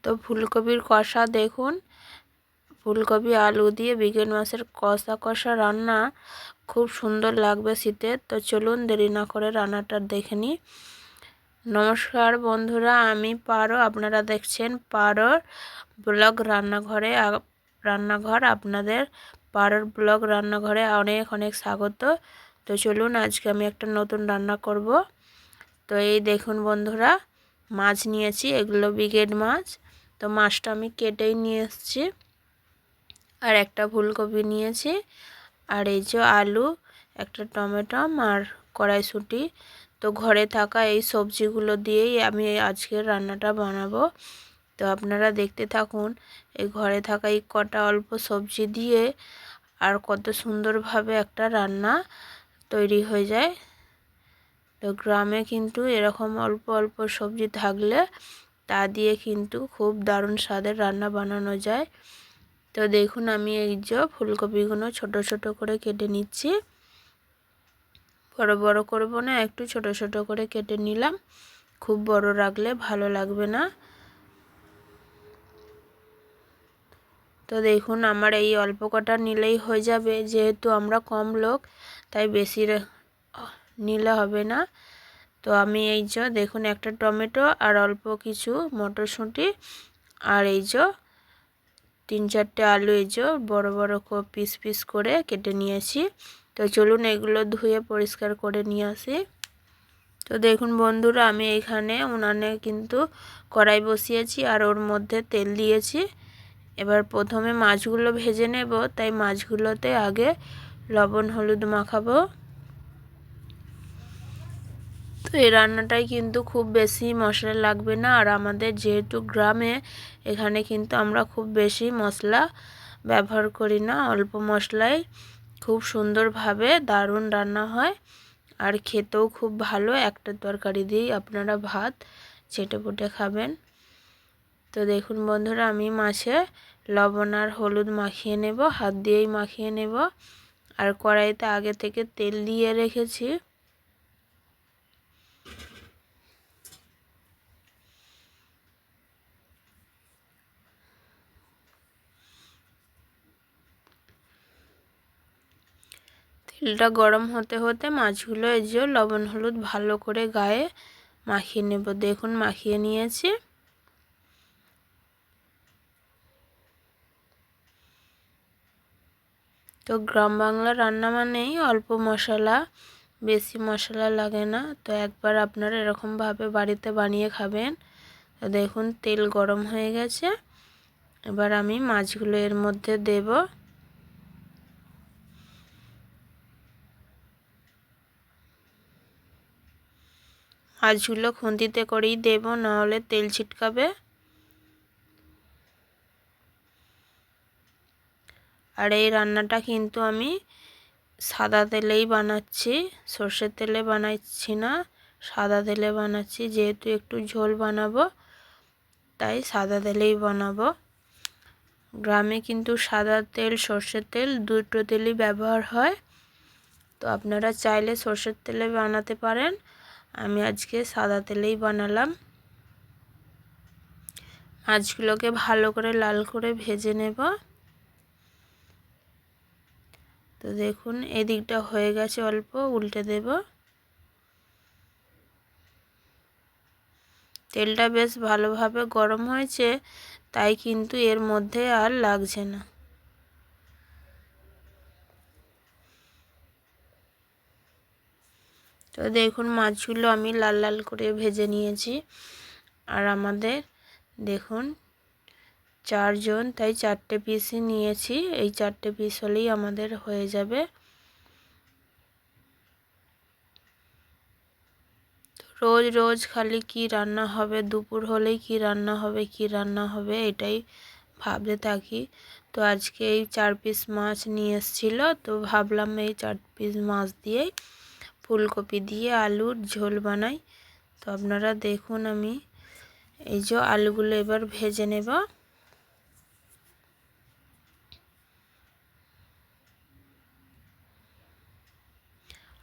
তো ফুলকপির কষা দেখুন, ফুলকপি আলু দিয়ে বিকেল মাছের কষা কষা রান্না খুব সুন্দর লাগবে শীতে। তো চলুন দেরি না করে রান্নাটা দেখে নিই। নমস্কার বন্ধুরা, আমি পারো, আপনারা দেখছেন পারোর ব্লগ রান্নাঘর। আপনাদের পারোর ব্লগ রান্নাঘরে অনেক অনেক স্বাগত। তো চলুন আজকে আমি একটা নতুন রান্না করব। তো এই দেখুন বন্ধুরা, মাছ নিয়েছি, এগুলো ব্রিগেড মাছ। তো মাছটা আমি কেটেই নিয়ে এসেছি। আর একটা ফুলকপি নিয়েছি, আর এই যে আলু, একটা টমেটো আর কড়াইশুঁটি। তো ঘরে থাকা এই সবজিগুলো দিয়েই আমি আজকে রান্নাটা বানাবো। তো আপনারা দেখতে থাকুন। এই ঘরে থাকা এই কটা অল্প সবজি দিয়ে আর কত সুন্দরভাবে একটা রান্না তৈরি হয়ে যায়। তো গ্রামে কিন্তু এরকম অল্প অল্প সবজি থাকলে তা দিয়ে কিন্তু খুব দারুণ স্বাদের রান্না বানানো যায়। তো দেখুন আমি এই যে ফুলকপিগুলো ছোট ছোট করে কেটে নিচ্ছি। বড় বড় করব না, একটু ছোট ছোট করে কেটে নিলাম, খুব বড় রাখলে ভালো লাগবে না। তো দেখুন আমার এই অল্প কটা নিলেই হয়ে যাবে, যেহেতু আমরা কম লোক তাই বেশি নিলে হবে না। তো আমি এই যে দেখুন একটা টমেটো আর অল্প কিছু মটরশুঁটি আর এই যে 3-4টে আলু এই যে বড় বড় পিস পিস করে কেটে নিয়েছি। তো চলুন এগুলো ধুয়ে পরিষ্কার করে নিয়ে আসি। তো দেখুন বন্ধুরা, আমি এখানে উনানে কিন্তু কড়াই বসিয়েছি আর ওর মধ্যে তেল দিয়েছি। এবার প্রথমে মাছগুলো ভেজে নেব, তাই মাছগুলোতে আগে লবণ হলুদ মাখাবো। তো এই রান্নাটাই কিন্তু খুব বেশি মশলা লাগবে না, আর আমাদের যেহেতু গ্রামে এখানে কিন্তু আমরা খুব বেশি মশলা ব্যবহার করি না, অল্প মশলায় খুব সুন্দরভাবে দারুণ রান্না হয় আর খেতেও খুব ভালো। একটা তরকারি দিয়েই আপনারা ভাত চেটেপুটে খাবেন। তো দেখুন বন্ধুরা, আমি মাছে লবণ আর হলুদ মাখিয়ে নেব, হাত দিয়েই মাখিয়ে নেব। আর কড়াইতে আগে থেকে তেল দিয়ে রেখেছি। তেলটা গরম হতে হতে মাছগুলো এই যে লবণ হলুদ ভালো করে গায়ে মাখিয়ে নেব। দেখুন মাখিয়ে নিয়েছি। তো গ্রাম বাংলার রান্না মানেই অল্প মশলা, বেশি মশলা লাগে না। তো একবার আপনারা এরকমভাবে বাড়িতে বানিয়ে খাবেন। তো দেখুন তেল গরম হয়ে গেছে, এবার আমি মাছগুলো এর মধ্যে দেব। মাছগুলো খুন্তিতে করেই দেব, নাহলে তেল ছিটকাবে। আর এই রান্নাটা কিন্তু আমি সাদা তেলেই বানাচ্ছি, সর্ষের তেলে বানাচ্ছি না, সাদা তেলে বানাচ্ছি। যেহেতু একটু ঝোল বানাবো তাই সাদা তেলেই বানাবো। গ্রামে কিন্তু সাদা তেল সর্ষের তেল দুটো তেলই ব্যবহার হয়। তো আপনারা চাইলে সর্ষের তেলে বানাতে পারেন, আমি আজকে সাদা তেলেই বানালাম। মাছগুলোকে ভালো করে লাল করে ভেজে নেব। তো দেখুন এদিকটা হয়ে গেছে, অল্প উল্টে দেব। তেলটা বেশ ভালোভাবে গরম হয়েছে, তাই কিন্তু এর মধ্যে আর লাগছে না। তো দেখুন মাছগুলো আমি লাল লাল করে ভেজে নিয়েছি। আর আমাদের দেখুন 4 জন, তাই 4টে পিসই নিয়েছি। এই 4টে পিস হলেই আমাদের হয়ে যাবে। রোজ রোজ খালি কি রান্না হবে, দুপুর হলেই কি রান্না হবে কি রান্না হবে এটাই ভাবতে থাকি। তো আজকে এই 4 পিস মাছ নিয়ে এসেছিলো, তো ভাবলাম এই 4 পিস মাছ দিয়েই ফুলকপি দিয়ে আলুর ঝোল বানাই। তো আপনারা দেখুন আমি এই যে আলুগুলো এবার ভেজে নেব।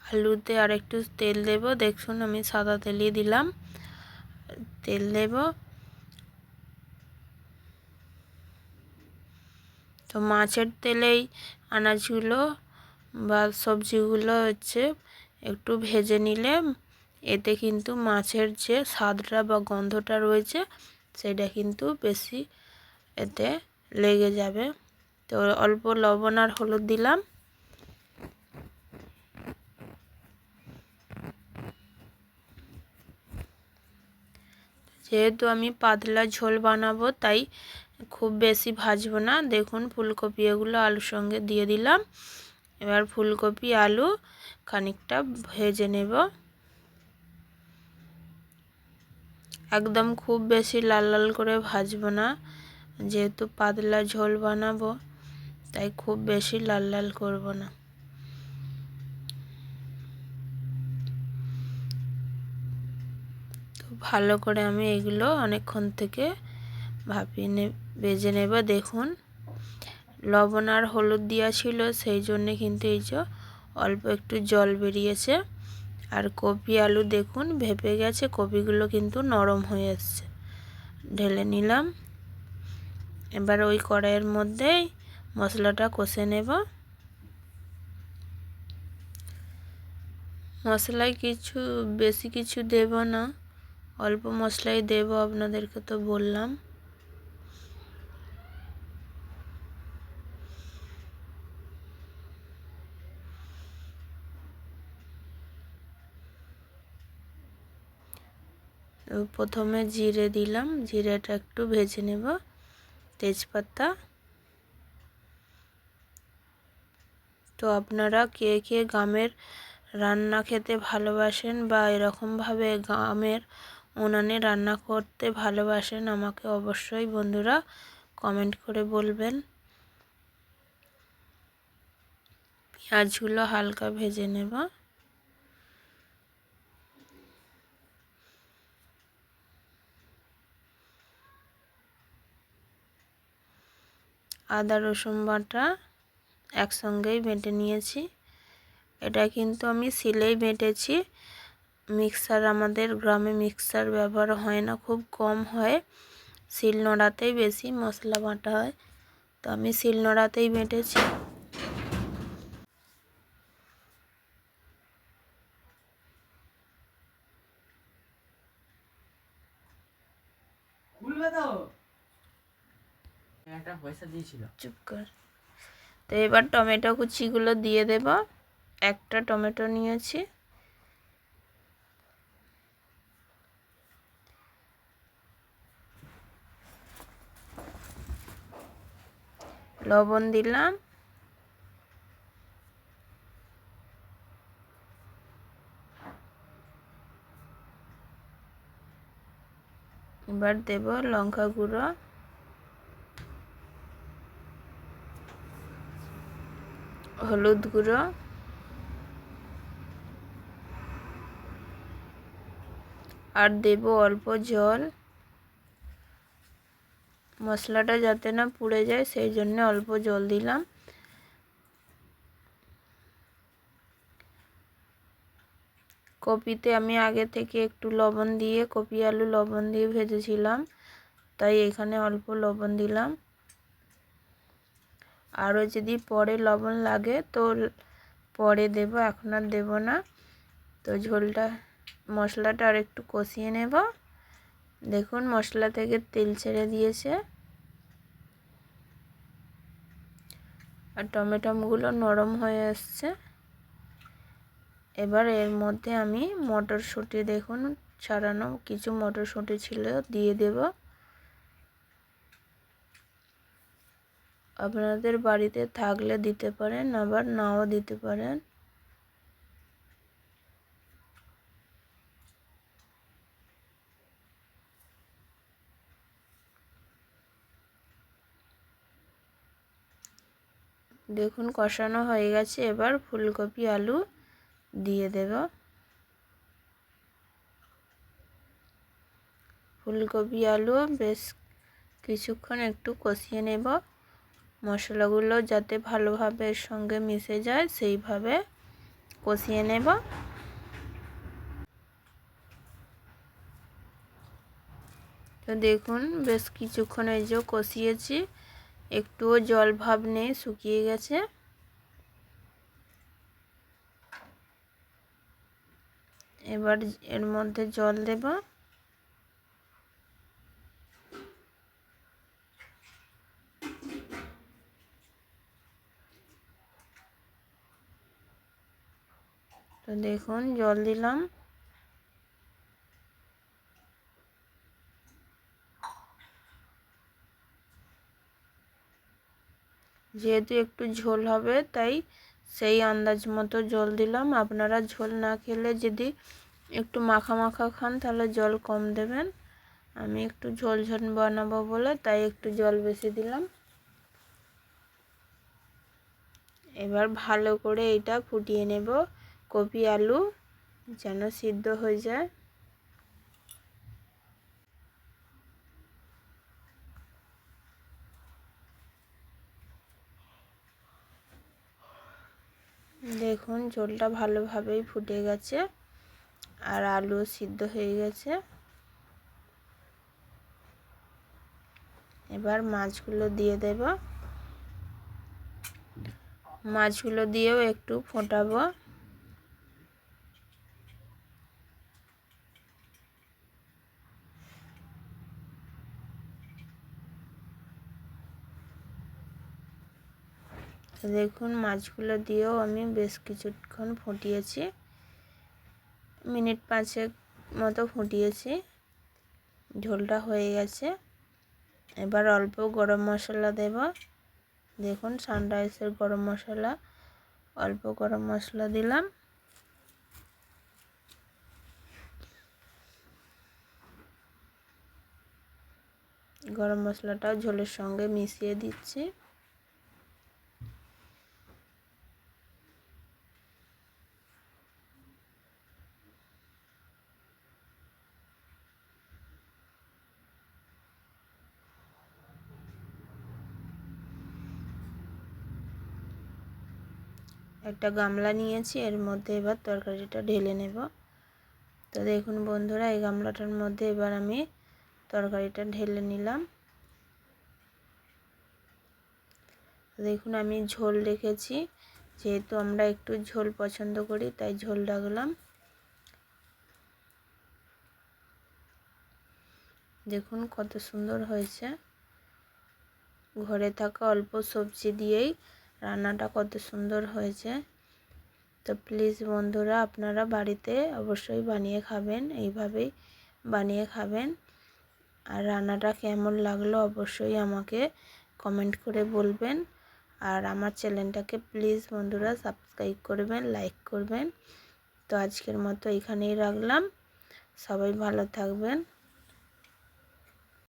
আলুতে আর একটু তেল দেব, দেখুন আমি সাদা তেলই দিলাম। তেল দেব, তো মাছের তেলেই আনাজগুলো বা সবজিগুলো একটু ভেজে নিলে এতে কিন্তু মাছের যে স্বাদটা বা গন্ধটা রয়েছে সেটা কিন্তু বেশি এতে লেগে যাবে। তো অল্প লবণ আর হলুদ দিলাম। যেহেতু আমি পাতলা ঝোল বানাবো তাই খুব বেশি ভাজবো না। দেখুন ফুলকপি এগুলো আলুর সঙ্গে দিয়ে দিলাম। এবার ফুলকপি আলু খানিকটা ভেজে নেব। একদম খুব বেশি লাল লাল করে ভাজবো না, যেহেতু পাতলা ঝোল বানাবো তাই খুব বেশি লাল লাল করব না। তো ভালো করে আমি এগুলো অনেকক্ষণ থেকে ভেজে নেব। দেখুন লবণ আর হলুদ দেওয়া ছিল, সেই জন্যে কিন্তু এই যে অল্প একটু জল বেরিয়েছে। আর কপি আলু দেখুন ভেপে গেছে, কপিগুলো কিন্তু নরম হয়ে এসছে। ঢেলে নিলাম। এবার ওই কড়াইয়ের মধ্যেই মশলাটা কষে নেব। মশলায় বেশি কিছু দেব না, অল্প মশলাই দেব, আপনাদেরকে তো বললাম। প্রথমে জিরে দিলাম, জিরেটা একটু ভেজে নেব। তেজপাতা। তো আপনারা কে কে গ্রামের রান্না খেতে ভালোবাসেন বা এরকমভাবে গ্রামের উনানে রান্না করতে ভালোবাসেন আমাকে অবশ্যই বন্ধুরা কমেন্ট করে বলবেন। পেঁয়াজগুলো হালকা ভেজে নেব। আদা রসুন বাটা একসঙ্গেই বেটে নিয়েছি। এটা কিন্তু আমি শিলেই বেটেছি। মিক্সার আমাদের গ্রামে মিক্সার ব্যবহার হয় না, খুব কম হয়। শিল নোড়াতেই বেশি মশলা বাটা হয়, তো আমি শিল নোড়াতেই বেটেছি। চুপ কর। তো এবার টমেটো কুচিগুলো দিয়ে দেব। একটা টমেটো নিয়েছি। লবণ দিলাম। এবার দেব লঙ্কা গুঁড়ো, হলুদ গুঁড়ো, আর দেব অল্প জল। মশলাটা যাতে না পুড়ে যায় সেই জন্য অল্প জল দিলাম। কপিতে আমি আগে থেকে একটু লবণ দিয়ে কপি আলু লবণ দিয়ে ভেজেছিলাম, তাই এখানে অল্প লবণ দিলাম। আরও যদি পরে লবণ লাগে তো পরে দেব, এখন আর দেব না। তো মশলাটা আর একটু কষিয়ে নেব। দেখুন মশলা থেকে তেল ছেড়ে দিয়েছে আর টমেটোগুলো নরম হয়ে আসছে। এবার এর মধ্যে আমি মটরশুঁটি, দেখুন ছাড়ানো কিছু মটরশুঁটি ছিল, দিয়ে দেব। আপনাদের বাড়িতে থাকলে দিতে পারেন, আবার নাও দিতে পারেন। দেখুন কষানো হয়ে গেছে। এবার ফুলকপি আলু দিয়ে দেব। ফুলকপি আলু বেশ কিছুক্ষণ একটু কষিয়ে নেব। মশলাগুলো যাতে ভালোভাবে এর সঙ্গে মিশে যায় সেইভাবে কষিয়ে নেব। তো দেখুন বেশ কিছুক্ষণ এই যে কষিয়েছি। একটুও জল ভাব নেই, শুকিয়ে গেছে। এবার এর মধ্যে জল দেব। তো দেখুন জল দিলাম। যেহেতু একটু ঝোল হবে তাই সেই আন্দাজ মতো জল দিলাম। আপনারা ঝোল না খেলে যদি একটু মাখা মাখা খান তাহলে জল কম দেবেন। আমি একটু ঝোল ঝোল বানাবো বলে তাই একটু জল বেশি দিলাম। এবার ভালো করে এটা ফুটিয়ে নেব, কপি আলু যেন সিদ্ধ হয়ে যায়। দেখুন ঝোলটা ভালোভাবেই ফুটে গেছে আর আলু সিদ্ধ হয়ে গেছে। এবার মাছগুলো দিয়ে দেব। মাছগুলো দিয়েও একটু ফোটাবো। দেখুন মাছগুলো দিয়েও আমি বেশ কিছুক্ষণ ফুটিয়েছি, মিনিট 5 মতো ফুটিয়েছি। ঝোলটা হয়ে গেছে। এবার অল্প গরম মশলা দেব। দেখুন সানরাইসের গরম মশলা, অল্প গরম মশলা দিলাম। গরম মশলাটাও ঝোলের সঙ্গে মিশিয়ে দিচ্ছি। একটা গামলা নিয়েছি, এর মধ্যে এবার তরকারিটা ঢেলে নেব। তো দেখুন বন্ধুরা এই গামলাটার মধ্যে এবার আমি তরকারিটা ঢেলে নিলাম। দেখুন আমি ঝোল রেখেছি, যেহেতু আমরা একটু ঝোল পছন্দ করি তাই ঝোল রাখলাম। দেখুন কত সুন্দর হয়েছে। ঘরে থাকা অল্প সবজি দিয়েই রান্নাটা কত সুন্দর হয়েছে। তো প্লিজ বন্ধুরা আপনারা বাড়িতে অবশ্যই বানিয়ে খাবেন, এইভাবেই বানিয়ে খাবেন। আর রান্নাটা কেমন লাগলো অবশ্যই আমাকে কমেন্ট করে বলবেন। আর আমার চ্যানেলটাকে প্লিজ বন্ধুরা সাবস্ক্রাইব করবেন, লাইক করবেন। তো আজকের মতো এখানেই রাখলাম। সবাই ভালো থাকবেন।